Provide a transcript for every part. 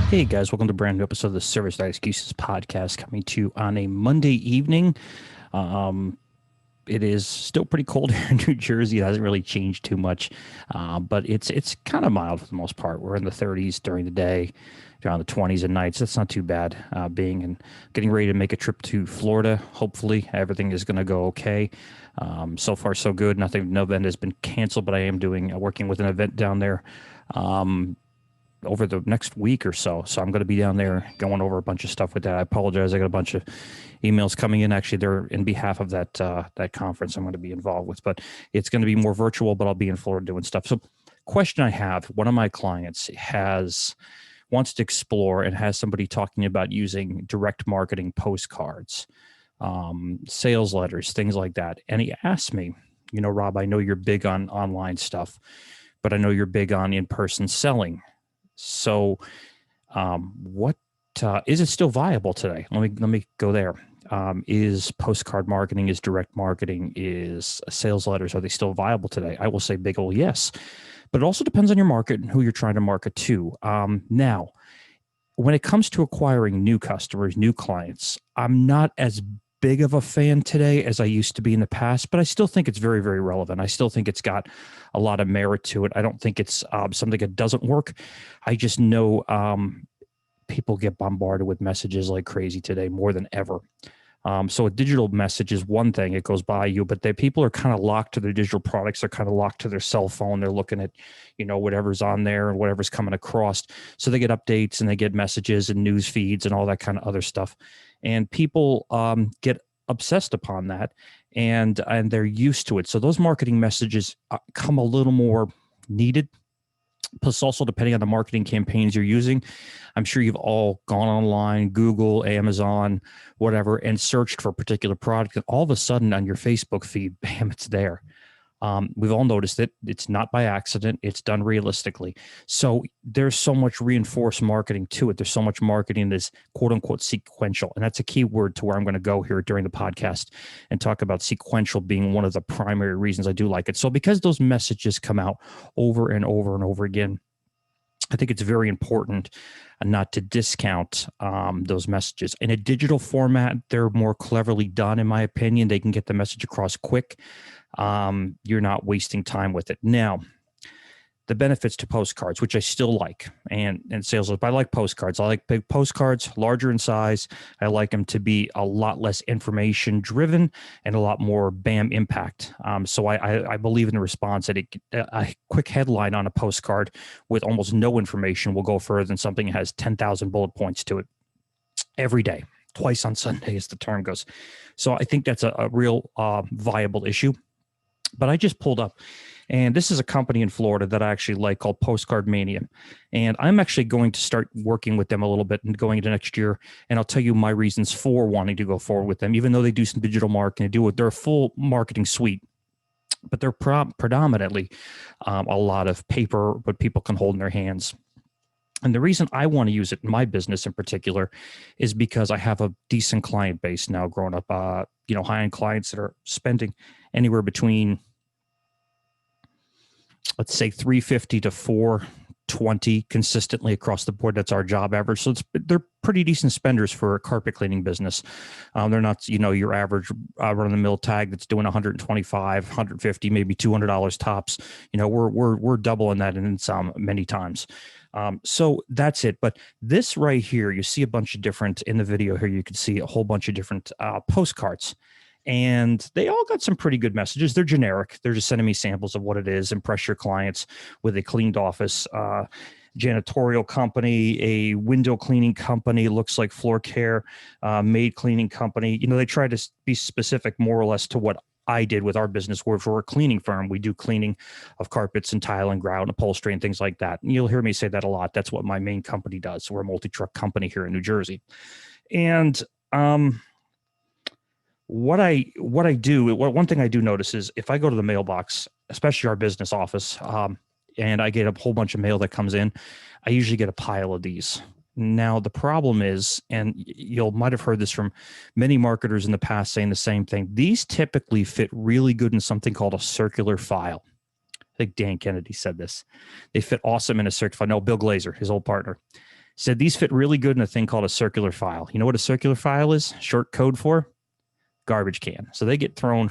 Hey guys, welcome to a brand new episode of the Service Without Excuses podcast, coming to you on a Monday evening. Um, it is still pretty cold here in New Jersey. It hasn't really changed too much, but it's kind of mild for the most part. We're in the 30s during the day, around the 20s at nights. That's not too bad. Being and getting ready to make a trip to Florida. Hopefully, everything is going to go okay. So far, so good. No event has been canceled, but I am working with an event down there. Over the next week or so. So I'm going to be down there going over a bunch of stuff with that. I apologize. I got a bunch of emails coming in. Actually, they're in behalf of that conference I'm going to be involved with, but it's going to be more virtual, but I'll be in Florida doing stuff. So question I have, one of my clients wants to explore and has somebody talking about using direct marketing postcards, sales letters, things like that. And he asked me, Rob, I know you're big on online stuff, but I know you're big on in-person selling. So, what is it still viable today? Let me go there. Is postcard marketing, is direct marketing, is sales letters, are they still viable today? I will say big ol' yes, but it also depends on your market and who you're trying to market to. Now, when it comes to acquiring new customers, new clients, I'm not as big of a fan today as I used to be in the past, but I still think it's very, very relevant. I still think it's got a lot of merit to it. I don't think it's something that doesn't work. I just know people get bombarded with messages like crazy today more than ever. So a digital message is one thing, it goes by you, but people are kind of locked to their digital products. They're kind of locked to their cell phone. They're looking at, whatever's on there and whatever's coming across. So they get updates and they get messages and news feeds and all that kind of other stuff. And people get obsessed upon that and they're used to it. So those marketing messages come a little more needed. Plus, also depending on the marketing campaigns you're using, I'm sure you've all gone online, Google, Amazon, whatever, and searched for a particular product. And all of a sudden on your Facebook feed, bam, it's there. We've all noticed it. It's not by accident. It's done realistically. So there's so much reinforced marketing to it. There's so much marketing that's quote unquote sequential. And that's a key word to where I'm going to go here during the podcast and talk about sequential being one of the primary reasons I do like it. So because those messages come out over and over and over again, I think it's very important not to discount those messages. In a digital format, they're more cleverly done, in my opinion. They can get the message across quick. You're not wasting time with it. Now, the benefits to postcards, which I still like, and sales, but I like postcards. I like big postcards, larger in size. I like them to be a lot less information driven and a lot more BAM impact. So I believe in the response that a quick headline on a postcard with almost no information will go further than something that has 10,000 bullet points to it every day, twice on Sunday, as the term goes. So I think that's a real viable issue. But I just pulled up, and this is a company in Florida that I actually like called Postcard Mania. And I'm actually going to start working with them a little bit and going into next year. And I'll tell you my reasons for wanting to go forward with them, even though they do some digital marketing, they do it. They're a full marketing suite, but they're predominantly a lot of paper, but people can hold in their hands. And the reason I want to use it in my business in particular is because I have a decent client base now growing up, high-end clients that are spending anywhere between, let's say, $350 to $420 consistently across the board. That's our job average. So they're pretty decent spenders for a carpet cleaning business. They're not, your average run-of-the-mill tag that's doing $125, $150, maybe $200 tops. We're doubling that in some many times. So that's it. But this right here, you see a bunch of different, in the video here, you can see a whole bunch of different postcards. And they all got some pretty good messages. They're generic. They're just sending me samples of what it is. Impress your clients with a cleaned office, janitorial company, a window cleaning company, looks like floor care, maid cleaning company. They try to be specific more or less to what I did with our business. Where we're a cleaning firm, we do cleaning of carpets and tile and grout and upholstery and things like that. And you'll hear me say that a lot. That's what my main company does. We're a multi-truck company here in New Jersey. And what I do, one thing I do notice is if I go to the mailbox, especially our business office, and I get a whole bunch of mail that comes in, I usually get a pile of these. Now, the problem is, and you might have heard this from many marketers in the past saying the same thing, these typically fit really good in something called a circular file. I think Dan Kennedy said this. They fit awesome in a circular file. No, Bill Glazer, his old partner. Said these fit really good in a thing called a circular file. You know what a circular file is? Short code for garbage can. So they get thrown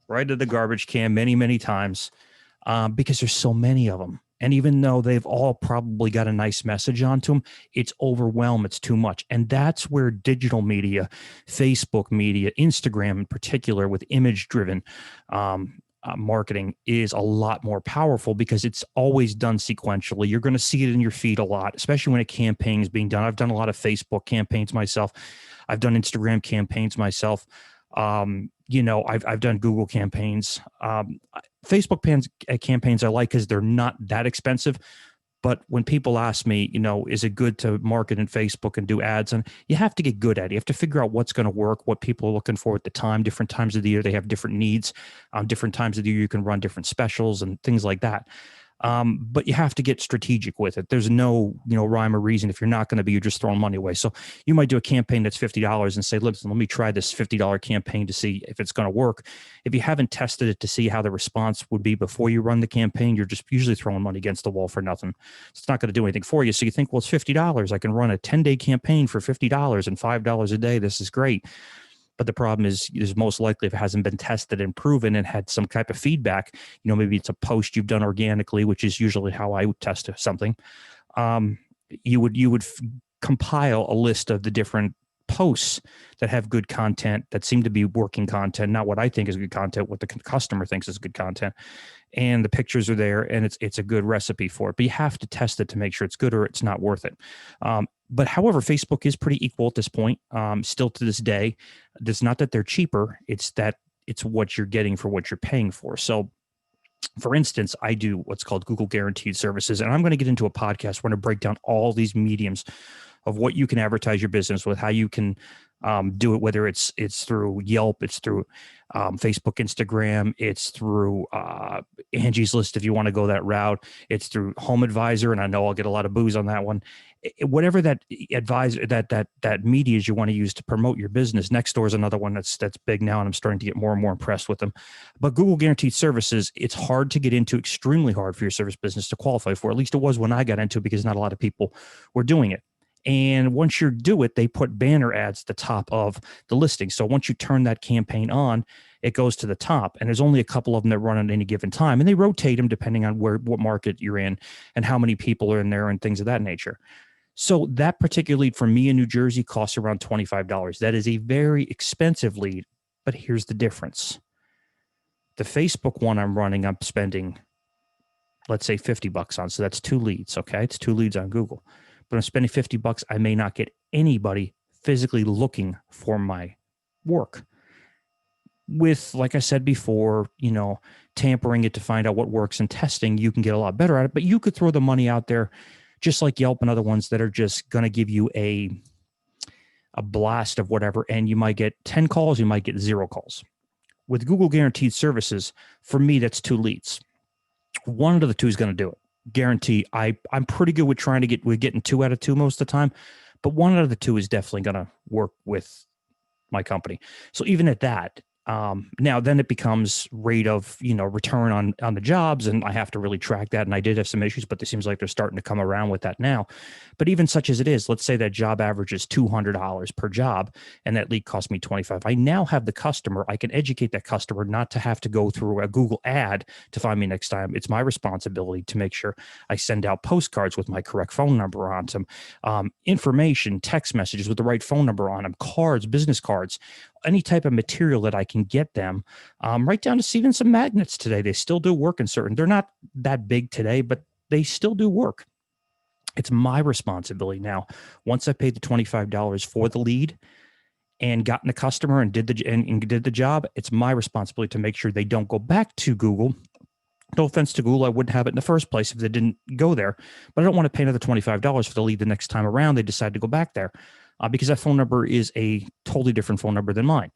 right to the garbage can many, many times because there's so many of them. And even though they've all probably got a nice message onto them, it's overwhelmed. It's too much. And that's where digital media, Facebook media, Instagram in particular, with image driven marketing is a lot more powerful because it's always done sequentially. You're going to see it in your feed a lot, especially when a campaign is being done. I've done a lot of Facebook campaigns myself. I've done Instagram campaigns myself. I've done Google campaigns. Facebook campaigns I like because they're not that expensive. But when people ask me, is it good to market in Facebook and do ads? And you have to get good at it. You have to figure out what's going to work, what people are looking for at the time. Different times of the year, they have different needs. Different times of the year, you can run different specials and things like that. But you have to get strategic with it. There's no, rhyme or reason. If you're not going to be, you're just throwing money away. So you might do a campaign that's $50 and say, listen, let me try this $50 campaign to see if it's going to work. If you haven't tested it to see how the response would be before you run the campaign, you're just usually throwing money against the wall for nothing. It's not going to do anything for you. So you think, well, it's $50. I can run a 10-day campaign for $50 and $5 a day. This is great. But the problem is most likely if it hasn't been tested and proven and had some type of feedback, maybe it's a post you've done organically, which is usually how I would test something. You would compile a list of the different posts that have good content, that seem to be working content, not what I think is good content, what the customer thinks is good content. And the pictures are there and it's a good recipe for it. But you have to test it to make sure it's good or it's not worth it. But however, Facebook is pretty equal at this point, still to this day. It's not that they're cheaper. It's that it's what you're getting for what you're paying for. So for instance, I do what's called Google Guaranteed Services, and I'm going to get into a podcast. We're going to break down all these mediums of what you can advertise your business with, how you can do it, whether it's through Yelp, it's through Facebook, Instagram, it's through Angie's List if you want to go that route, it's through Home Advisor, and I know I'll get a lot of boos on that one. Whatever that advisor, that media is you want to use to promote your business. Nextdoor is another one that's big now, and I'm starting to get more and more impressed with them. But Google Guaranteed Services, it's hard to get into, extremely hard for your service business to qualify for. At least it was when I got into it, because not a lot of people were doing it. And once you do it, they put banner ads at the top of the listing. So once you turn that campaign on, it goes to the top. And there's only a couple of them that run at any given time. And they rotate them depending on what market you're in and how many people are in there and things of that nature. So that particular lead for me in New Jersey costs around $25. That is a very expensive lead. But here's the difference. The Facebook one I'm running, I'm spending, let's say, $50 on. So that's 2 leads. Okay. It's 2 leads on Google. But I'm spending $50, I may not get anybody physically looking for my work. With, like I said before, tampering it to find out what works and testing, you can get a lot better at it. But you could throw the money out there, just like Yelp and other ones that are just going to give you a blast of whatever. And you might get 10 calls, you might get 0 calls. With Google Guaranteed Services, for me, that's 2 leads. One of the 2 is going to do it. Guarantee. I'm pretty good with getting 2 out of 2 most of the time, but 1 out of the 2 is definitely going to work with my company. So even at that, now then it becomes rate of, return on the jobs. And I have to really track that. And I did have some issues, but it seems like they're starting to come around with that now. But even such as it is, let's say that job average is $200 per job and that lead cost me $25. I now have the customer. I can educate that customer not to have to go through a Google ad to find me next time. It's my responsibility to make sure I send out postcards with my correct phone number on them, information, text messages with the right phone number on them, cards, business cards, any type of material that I can get them, right down to even some magnets today. They still do work in certain, they're not that big today, but they still do work. It's my responsibility now. Once I paid the $25 for the lead and gotten the customer and did the job, it's my responsibility to make sure they don't go back to Google. No offense to Google, I wouldn't have it in the first place if they didn't go there, but I don't want to pay another $25 for the lead the next time around they decide to go back there. Because that phone number is a totally different phone number than mine.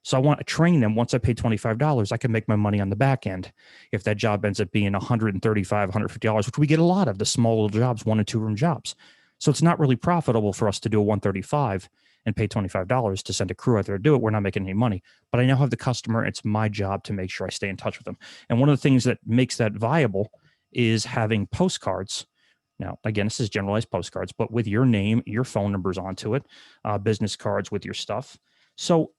So I want to train them. Once I pay $25, I can make my money on the back end. If that job ends up being $135, $150, which we get a lot of, the small little jobs, 1 and 2 room jobs. So it's not really profitable for us to do a $135 and pay $25 to send a crew out there to do it. We're not making any money. But I now have the customer. It's my job to make sure I stay in touch with them. And one of the things that makes that viable is having postcards Now, again, this is generalized postcards, but with your name, your phone numbers onto it, business cards with your stuff. So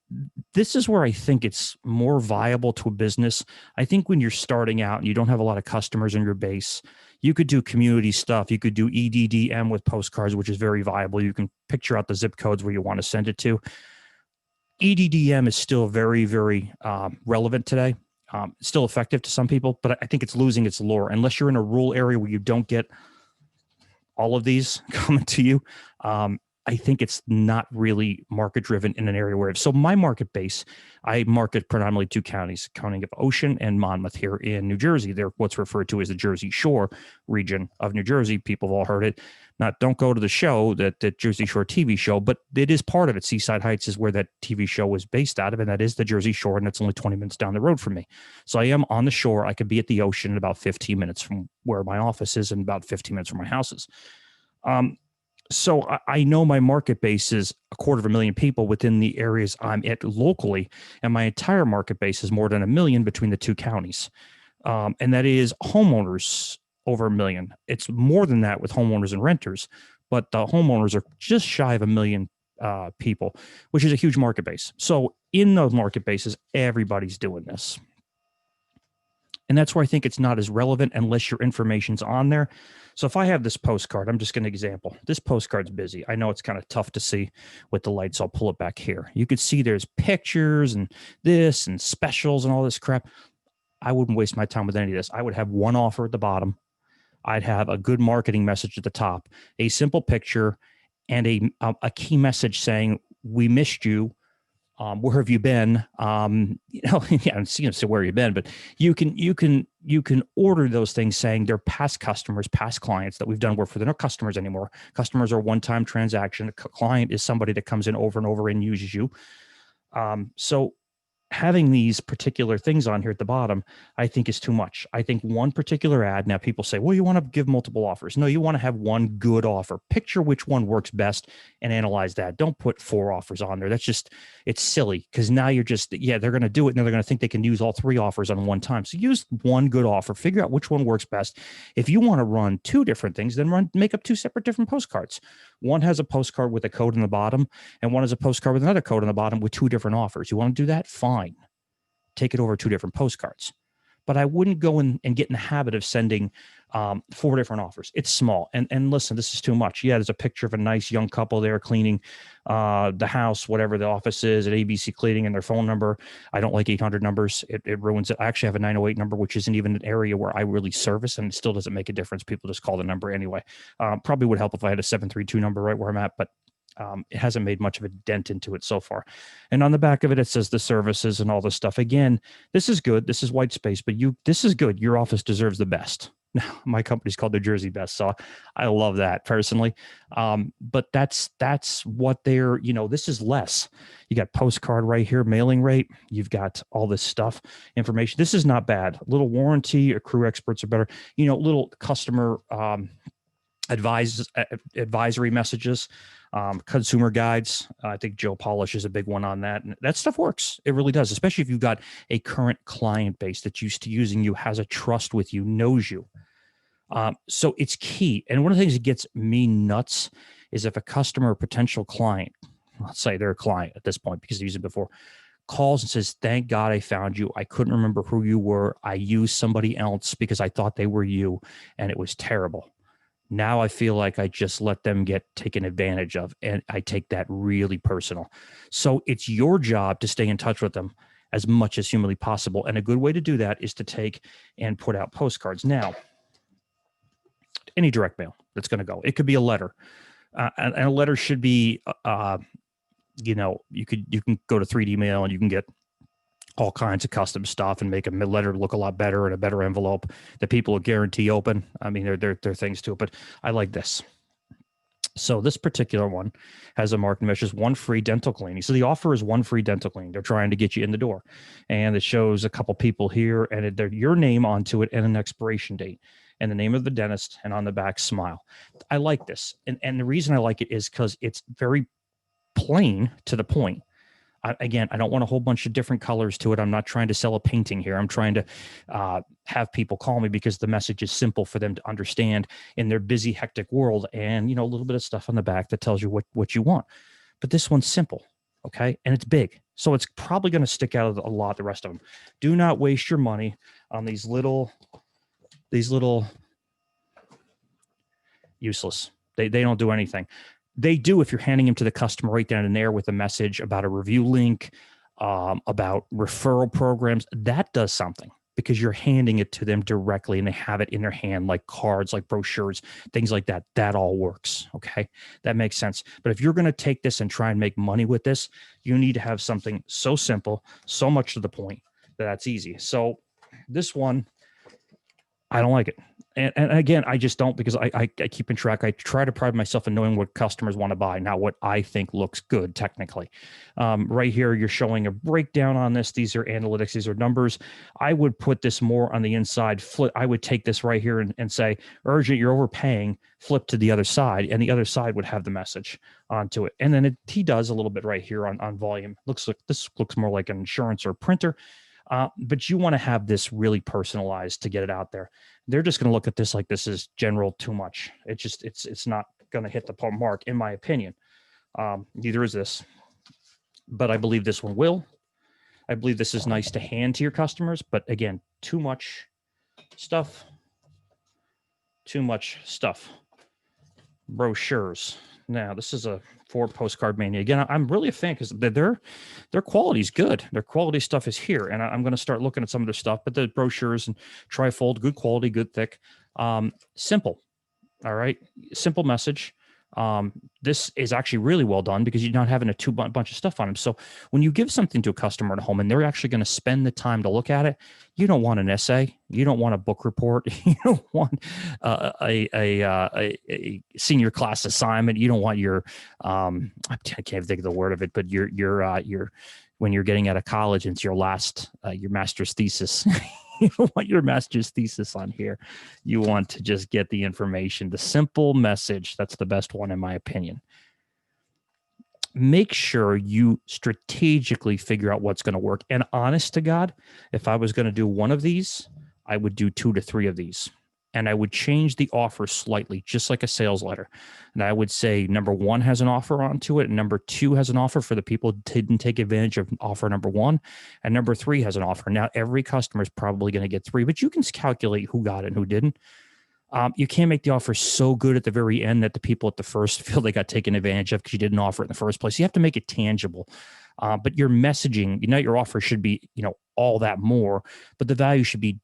this is where I think it's more viable to a business. I think when you're starting out and you don't have a lot of customers in your base, you could do community stuff. You could do EDDM with postcards, which is very viable. You can picture out the zip codes where you want to send it to. EDDM is still very, very relevant today. Still effective to some people, but I think it's losing its lure unless you're in a rural area where you don't get all of these coming to you. I think it's not really market driven in an area where. So my market base, I market predominantly 2 counties, county of Ocean and Monmouth here in New Jersey. They're what's referred to as the Jersey Shore region of New Jersey. People have all heard it. Don't go to the show, that Jersey Shore TV show, but it is part of it. Seaside Heights is where that TV show was based out of, and that is the Jersey Shore, and it's only 20 minutes down the road from me. So I am on the shore. I could be at the ocean in about 15 minutes from where my office is and about 15 minutes from my house is. So I know my market base is 250,000 people within the areas I'm at locally, and my entire market base is more than 1 million between the 2 counties. And that is homeowners over 1 million. It's more than that with homeowners and renters, but the homeowners are just shy of 1 million people, which is a huge market base. So in those market bases, everybody's doing this. And that's where I think it's not as relevant unless your information's on there. So if I have this postcard, I'm just going to example. This postcard's busy. I know it's kind of tough to see with the lights. I'll pull it back here. You could see there's pictures and this and specials and all this crap. I wouldn't waste my time with any of this. I would have one offer at the bottom. I'd have a good marketing message at the top, a simple picture, and a key message saying, "We missed you. Where have you been?" Yeah, I'm seeing say where you been, but you can order those things saying they're past customers, past clients that we've done work for. They're not customers anymore. Customers are one-time transaction. A client is somebody that comes in over and over and uses you. So having these particular things on here at the bottom, I think is too much. I think one particular ad, now people say, well, you want to give multiple offers. No, you want to have one good offer. Picture which one works best and analyze that. Don't put 4 offers on there. That's just, it's silly because now you're just, they're going to do it and they're going to think they can use all 3 offers on one time. So use one good offer, figure out which one works best. If you want to run 2 different things, then make up 2 separate different postcards. One has a postcard with a code in the bottom and one has a postcard with another code in the bottom with 2 different offers. You want to do that? Fine. Take it over 2 different postcards. But I wouldn't go in and get in the habit of sending 4 different offers. It's small. And listen, this is too much. Yeah, there's a picture of a nice young couple there cleaning the house, whatever the office is at ABC Cleaning, and their phone number. I don't like 800 numbers. It ruins it. I actually have a 908 number, which isn't even an area where I really service, and it still doesn't make a difference. People just call the number anyway. Probably would help if I had a 732 number right where I'm at, but it hasn't made much of a dent into it so far. And on the back of it, it says the services and all this stuff. Again, this is good. This is white space, but this is good. Your office deserves the best. Now, my company's called the Jersey Best, so I love that personally. But that's what they're, this is less. You got postcard right here, mailing rate. You've got all this stuff, information. This is not bad. A little warranty, accrue experts are better. Little customer advisory messages, consumer guides. I think Joe Polish is a big one on that. And that stuff works. It really does, especially if you've got a current client base that's used to using you, has a trust with you, knows you. So it's key. And one of the things that gets me nuts is if a customer or potential client, let's say they're a client at this point because they used it before, calls and says, "Thank God I found you. I couldn't remember who you were. I used somebody else because I thought they were you, and it was terrible." Now I feel like I just let them get taken advantage of, and I take that really personal. So it's your job to stay in touch with them as much as humanly possible. And a good way to do that is to take and put out postcards. Now, any direct mail that's going to go, it could be a letter, and a letter should be, you can go to 3D mail and you can get all kinds of custom stuff and make a letter look a lot better in a better envelope that people will guarantee open. I mean, there are things to it, but I like this. So this particular one has a marketing message, 1 free dental cleaning. So the offer is 1 free dental cleaning. They're trying to get you in the door, and it shows a couple people here and your name onto it and an expiration date and the name of the dentist, and on the back, smile. I like this. And the reason I like it is because it's very plain to the point. Again, I don't want a whole bunch of different colors to it. I'm not trying to sell a painting here. I'm trying to have people call me because the message is simple for them to understand in their busy, hectic world, and a little bit of stuff on the back that tells you what you want. But this one's simple, okay, and it's big, so it's probably going to stick out a lot. The rest of them, do not waste your money on these little useless. They don't do anything. They do if you're handing them to the customer right down in there with a message about a review link, about referral programs. That does something because you're handing it to them directly and they have it in their hand, like cards, like brochures, things like that. That all works. Okay. That makes sense. But if you're going to take this and try and make money with this, you need to have something so simple, so much to the point that's easy. So this one, I don't like it. And again, I just don't, because I keep in track. I try to pride myself in knowing what customers want to buy, not what I think looks good technically. Right here, you're showing a breakdown on this. These are analytics. These are numbers. I would put this more on the inside. I would take this right here and say, urgent, you're overpaying. Flip to the other side, and the other side would have the message onto it. And then he does a little bit right here on volume. This looks more like an insurance or printer. But you want to have this really personalized to get it out there. They're just going to look at this like this is general too much. It's not going to hit the mark, in my opinion. Neither is this, but I believe this one will. I believe this is nice to hand to your customers, but again, too much stuff. Too much stuff. Brochures. Now, this is a for Postcard Mania. Again, I'm really a fan because their quality is good. Their quality stuff is here, and I'm going to start looking at some of their stuff. But the brochures and trifold, good quality, good thick, simple. All right, simple message. This is actually really well done because you're not having a bunch of stuff on them. So when you give something to a customer at home and they're actually going to spend the time to look at it, you don't want an essay, you don't want a book report, you don't want a senior class assignment, you don't want your I can't think of the word of it, but your when you're getting out of college and it's your last your master's thesis. You don't want your master's thesis on here. You want to just get the information, the simple message. That's the best one, in my opinion. Make sure you strategically figure out what's going to work. And honest to God, if I was going to do one of these, I would do 2 to 3 of these. And I would change the offer slightly, just like a sales letter. And I would say number 1 has an offer onto it, and number 2 has an offer for the people who didn't take advantage of offer number 1, and number 3 has an offer. Now, every customer is probably going to get 3, but you can calculate who got it and who didn't. You can't make the offer so good at the very end that the people at the first feel they got taken advantage of because you didn't offer it in the first place. You have to make it tangible. But your messaging, your offer should be, all that more, but the value should be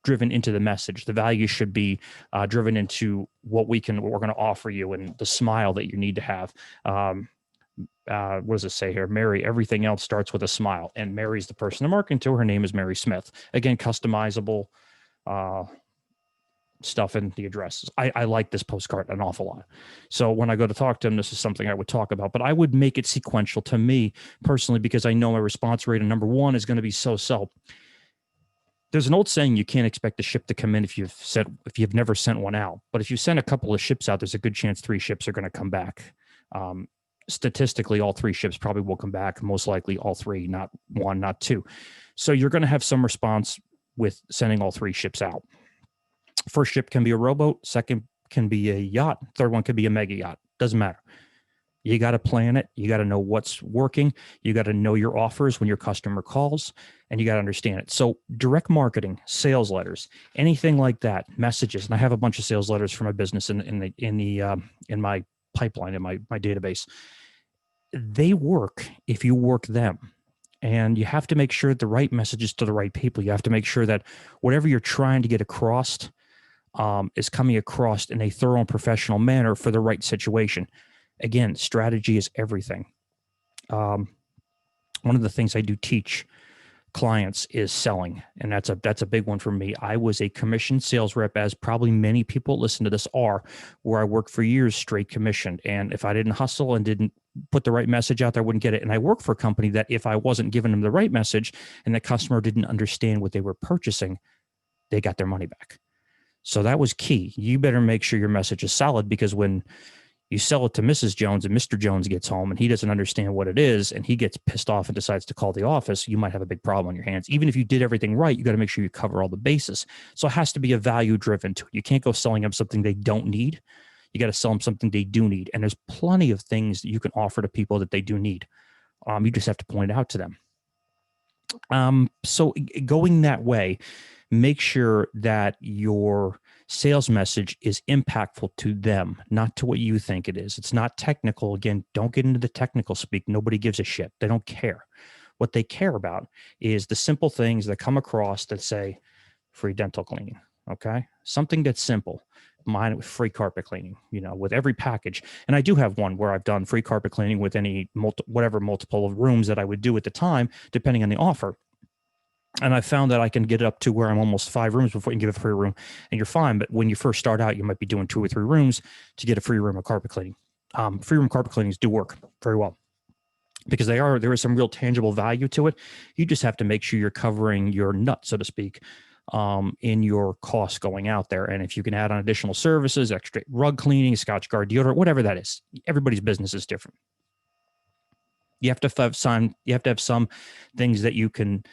driven into the message. The value should be driven into what we're going to offer you and the smile that you need to have. What does it say here? Mary, everything else starts with a smile. And Mary's the person they're marketing to. Her name is Mary Smith. Again, customizable stuff in the addresses. I like this postcard an awful lot. So when I go to talk to them, this is something I would talk about, but I would make it sequential to me personally, because I know my response rate on number 1 is going to be so. There's an old saying, you can't expect a ship to come in if you've never sent one out. But if you send a couple of ships out, there's a good chance 3 ships are going to come back. Statistically, all 3 ships probably will come back. Most likely all 3, not 1, not 2. So you're going to have some response with sending all 3 ships out. First ship can be a rowboat. Second can be a yacht. Third one could be a mega yacht. Doesn't matter. You got to plan it. You got to know what's working. You got to know your offers when your customer calls, and you got to understand it. So direct marketing, sales letters, anything like that, messages. And I have a bunch of sales letters for my business in my pipeline, in my database. They work if you work them. And you have to make sure the right messages to the right people. You have to make sure that whatever you're trying to get across is coming across in a thorough and professional manner for the right situation. Again, strategy is everything. One of the things I do teach clients is selling, and that's a big one for me. I was a commission sales rep, as probably many people listen to this are, where I worked for years straight commissioned. And if I didn't hustle and didn't put the right message out there, I wouldn't get it. And I worked for a company that if I wasn't giving them the right message and the customer didn't understand what they were purchasing, they got their money back. So that was key. You better make sure your message is solid, because when You sell it to Mrs. Jones and Mr. Jones gets home and he doesn't understand what it is and he gets pissed off and decides to call the office. You might have a big problem on your hands. Even if you did everything right, you got to make sure you cover all the bases. So it has to be a value driven to it. You can't go selling them something they don't need. You got to sell them something they do need. And there's plenty of things that you can offer to people that they do need. You just have to point it out to them. So going that way, make sure that your sales message is impactful to them, not to what you think it is. It's not technical. Again, don't get into the technical speak. Nobody gives a shit. They don't care. What they care about is the simple things that come across that say free dental cleaning. Okay. Something that's simple. Mine with free carpet cleaning, with every package. And I do have one where I've done free carpet cleaning with any multiple of rooms that I would do at the time, depending on the offer. And I found that I can get it up to where I'm almost 5 rooms before you can get a free room, and you're fine. But when you first start out, you might be doing 2 or 3 rooms to get a free room of carpet cleaning. Free room carpet cleanings do work very well because there is some real tangible value to it. You just have to make sure you're covering your nut, so to speak, in your costs going out there. And if you can add on additional services, extra rug cleaning, Scotch Guard deodorant, whatever that is, everybody's business is different. You have to have some things that you can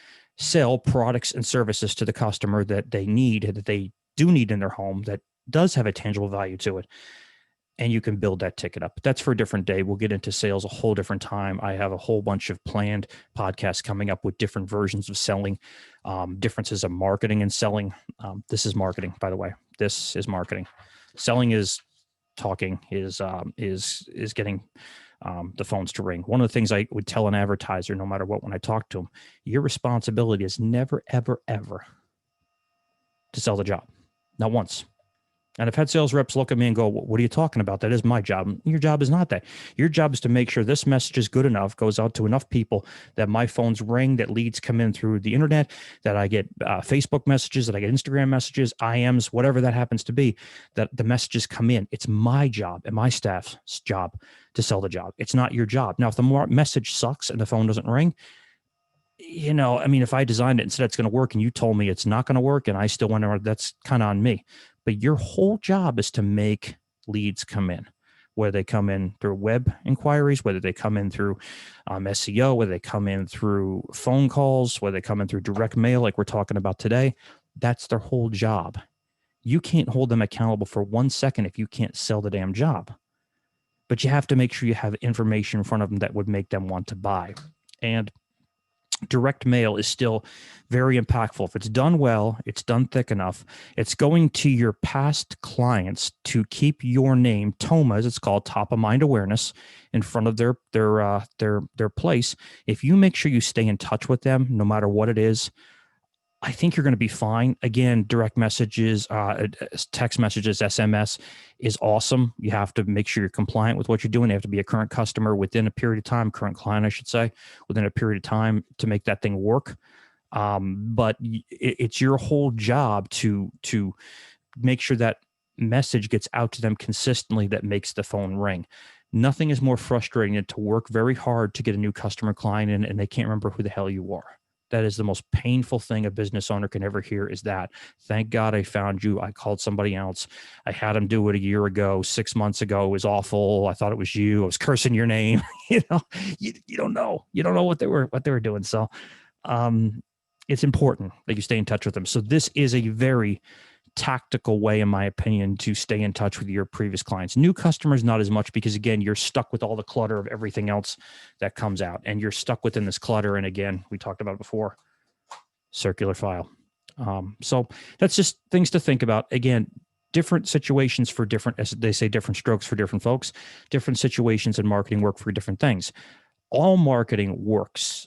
sell products and services to the customer that they need, that they do need in their home, that does have a tangible value to it. And you can build that ticket up. That's for a different day. We'll get into sales a whole different time. I have a whole bunch of planned podcasts coming up with different versions of selling, differences of marketing and selling. This is marketing, by the way. This is marketing. Selling is talking, is getting the phones to ring. One of the things I would tell an advertiser, no matter what, when I talk to them, your responsibility is never, ever, ever to sell the job. Not once. And I've had sales reps look at me and go, what are you talking about? That is my job. Your job is not that. Your job is to make sure this message is good enough, goes out to enough people, that my phones ring, that leads come in through the internet, that I get Facebook messages, that I get Instagram messages, IMs, whatever that happens to be, that the messages come in. It's my job and my staff's job to sell the job. It's not your job. Now, if the message sucks and the phone doesn't ring, if I designed it and said it's going to work and you told me it's not going to work and I still went around, that's kind of on me. But your whole job is to make leads come in, whether they come in through web inquiries, whether they come in through SEO, whether they come in through phone calls, whether they come in through direct mail like we're talking about today. That's their whole job. You can't hold them accountable for 1 second if you can't sell the damn job. But you have to make sure you have information in front of them that would make them want to buy. And direct mail is still very impactful. If it's done well, it's done thick enough, it's going to your past clients to keep your name, TOMA, as it's called, top of mind awareness, in front of their place. If you make sure you stay in touch with them, no matter what it is, I think you're going to be fine. Again, direct messages, text messages, SMS is awesome. You have to make sure you're compliant with what you're doing. They have to be a current customer within a period of time, current client, I should say, within a period of time to make that thing work. But it's your whole job to make sure that message gets out to them consistently that makes the phone ring. Nothing is more frustrating than to work very hard to get a new customer client in and they can't remember who the hell you are. That is the most painful thing a business owner can ever hear, is that, thank God I found you. I called somebody else. I had them do it a year ago, 6 months ago. It was awful. I thought it was you. I was cursing your name. You don't know. You don't know what they were doing. So it's important that you stay in touch with them. So this is a very tactical way, in my opinion, to stay in touch with your previous clients. New customers, not as much, because again, you're stuck with all the clutter of everything else that comes out, and you're stuck within this clutter. And again, we talked about it before, circular file. So that's just things to think about. Again, different situations for different, as they say, different strokes for different folks. Different situations in marketing work for different things. All marketing works.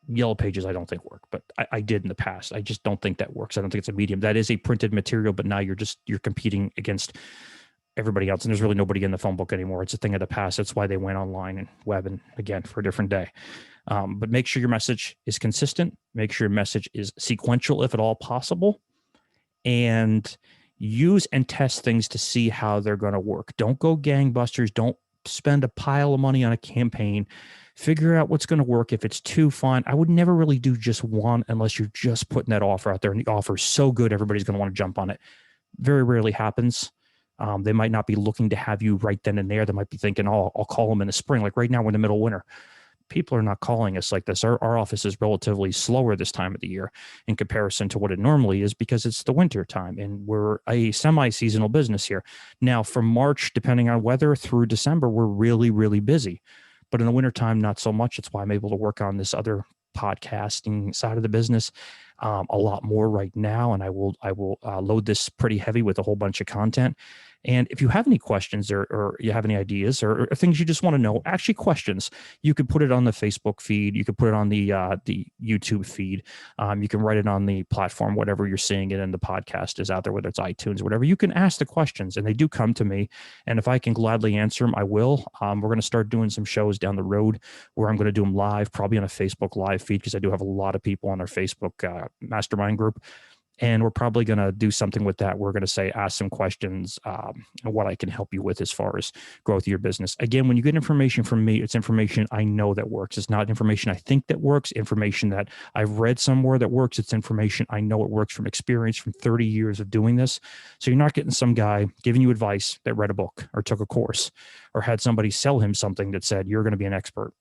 Yellow pages, I don't think work, but I did in the past. I just don't think that works. I don't think it's a medium. That is a printed material, but now you're competing against everybody else, and there's really nobody in the phone book anymore. It's a thing of the past. That's why they went online and web, and again, for a different day. But make sure your message is consistent. Make sure your message is sequential, if at all possible, and use and test things to see how they're going to work. Don't go gangbusters. Don't spend a pile of money on a campaign. Figure out what's going to work. If it's two, fine. I would never really do just one unless you're just putting that offer out there and the offer is so good everybody's going to want to jump on it. Very rarely happens. They might not be looking to have you right then and there. They might be thinking, oh, I'll call them in the spring. Like right now, we're in the middle of winter. People are not calling us like this. Our office is relatively slower this time of the year in comparison to what it normally is because it's the winter time and we're a semi-seasonal business here. Now, from March, depending on weather, through December, we're really, really busy. But in the wintertime, not so much. It's why I'm able to work on this other podcasting side of the business a lot more right now. And I will load this pretty heavy with a whole bunch of content. And if you have any questions or you have any ideas or things you just want to know, actually questions, you could put it on the Facebook feed. You could put it on the YouTube feed. You can write it on the platform, whatever you're seeing it in the podcast is out there, whether it's iTunes, whatever. You can ask the questions and they do come to me. And if I can gladly answer them, I will. We're going to start doing some shows down the road where I'm going to do them live, probably on a Facebook live feed because I do have a lot of people on our Facebook mastermind group. And we're probably going to do something with that. We're going to say, ask some questions, what I can help you with as far as growth of your business. Again, when you get information from me, it's information I know that works. It's not information I think that works, information that I've read somewhere that works. It's information I know it works from experience from 30 years of doing this. So you're not getting some guy giving you advice that read a book or took a course or had somebody sell him something that said, you're going to be an expert.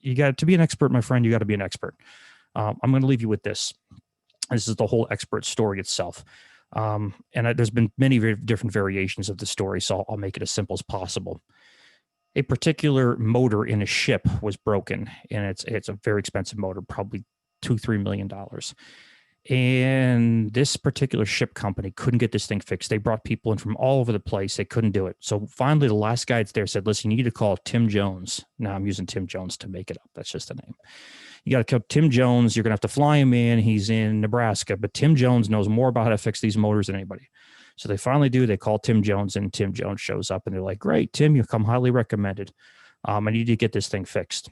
You got to be an expert, my friend. You got to be an expert. I'm going to leave you with this. This is the whole expert story itself. And there's been many very different variations of the story, so I'll make it as simple as possible. A particular motor in a ship was broken, and it's a very expensive motor, probably $2-3 million. And this particular ship company couldn't get this thing fixed. They brought people in from all over the place. They couldn't do it. So finally, the last guy that's there said, listen, you need to call Tim Jones. Now I'm using Tim Jones to make it up. That's just a name. You got to call Tim Jones. You're going to have to fly him in. He's in Nebraska, but Tim Jones knows more about how to fix these motors than anybody. So they finally do. They call Tim Jones, and Tim Jones shows up, and they're like, great, Tim, you come highly recommended. I need to get this thing fixed.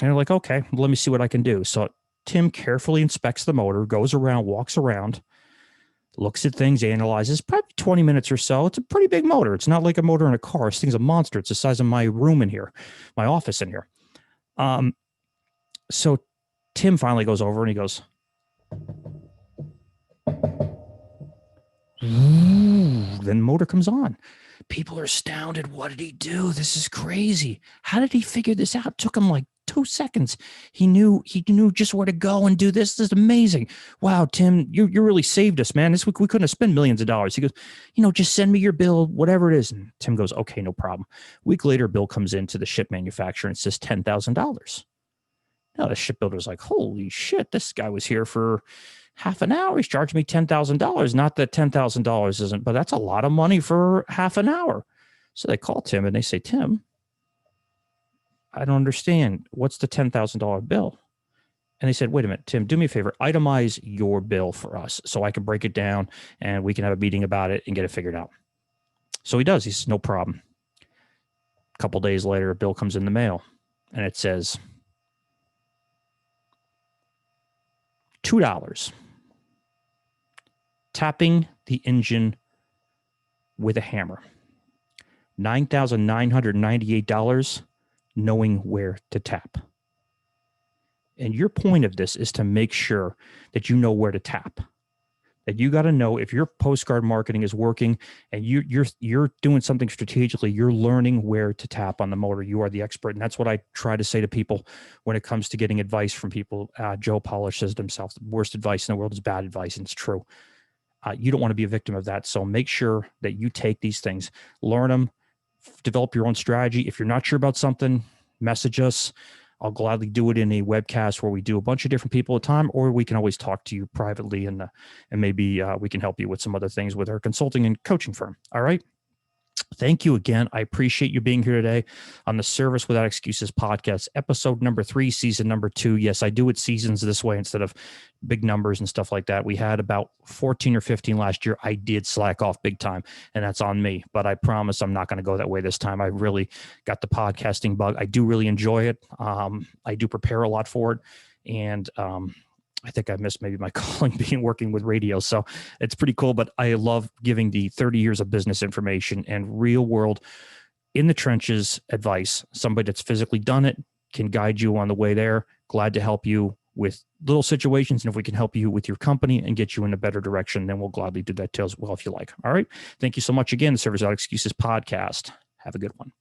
And they're like, okay, well, let me see what I can do. So Tim carefully inspects the motor, goes around, walks around, looks at things, analyzes, probably 20 minutes or so. It's a pretty big motor. It's not like a motor in a car. This thing's a monster. It's the size of my room in here, my office in here. So Tim finally goes over and he goes, then motor comes on. People are astounded. What did he do? This is crazy. How did he figure this out? It took him like 2 seconds. He knew just where to go and do this. This is amazing. Wow, Tim, you really saved us, man. This week we couldn't have spent millions of dollars. He goes, just send me your bill, whatever it is. And Tim goes, okay, no problem. A week later, bill comes into the ship manufacturer and it says $10,000. Now the shipbuilder's like, holy shit, this guy was here for half an hour. He's charged me $10,000. Not that $10,000 isn't, but that's a lot of money for half an hour. So they call Tim and they say, Tim, I don't understand. What's the $10,000 bill? And they said, wait a minute, Tim, do me a favor. Itemize your bill for us so I can break it down and we can have a meeting about it and get it figured out. So he does. He says, no problem. A couple days later, a bill comes in the mail and it says $2. Tapping the engine with a hammer. $9,998 knowing where to tap. And your point of this is to make sure that you know where to tap. That you got to know if your postcard marketing is working and you're doing something strategically, you're learning where to tap on the motor. You are the expert. And that's what I try to say to people when it comes to getting advice from people. Joe Polish says to himself, the worst advice in the world is bad advice. And it's true. You don't want to be a victim of that. So make sure that you take these things, learn them, develop your own strategy. If you're not sure about something, message us. I'll gladly do it in a webcast where we do a bunch of different people at a time, or we can always talk to you privately and maybe we can help you with some other things with our consulting and coaching firm. All right. Thank you again. I appreciate you being here today on the Service Without Excuses podcast, episode number 3, season number 2. Yes, I do it seasons this way instead of big numbers and stuff like that. We had about 14 or 15 last year. I did slack off big time, and that's on me. But I promise I'm not going to go that way this time. I really got the podcasting bug. I do really enjoy it. I do prepare a lot for it. And I think I missed maybe my calling being working with radio. So it's pretty cool, but I love giving the 30 years of business information and real world in the trenches advice. Somebody that's physically done it can guide you on the way there. Glad to help you with little situations. And if we can help you with your company and get you in a better direction, then we'll gladly do that too as well if you like. All right. Thank you so much again. The Service Without Excuses podcast. Have a good one.